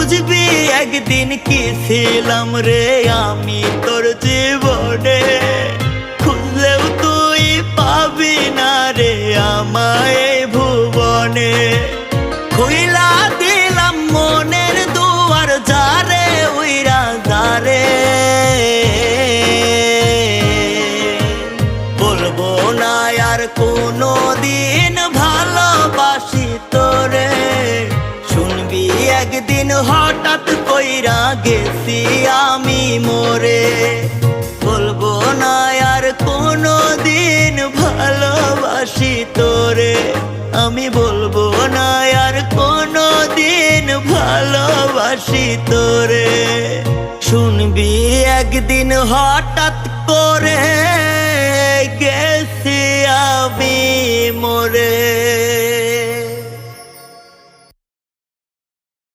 বুঝবি একদিন কি ছিলাম রে আমি তোর জীবনে, খুঁজলেও তুই পাবি না রে আমায় এই ভুবনে। খুইলা দিলাম মনের দুয়ার যারে উইরা যারে, বলবো না আর কোনো দিন ভালোবাসি তোরে। শুনবি একদিন হঠাৎ কইরা গেছি আমি মরে, বলবো না আর কোনো দিন ভালোবাসি তোরে। আমি বলবো না আর কোনো দিন ভালোবাসি তোরে। শুনবি একদিন হঠাৎ করে গেছি আমি মরে।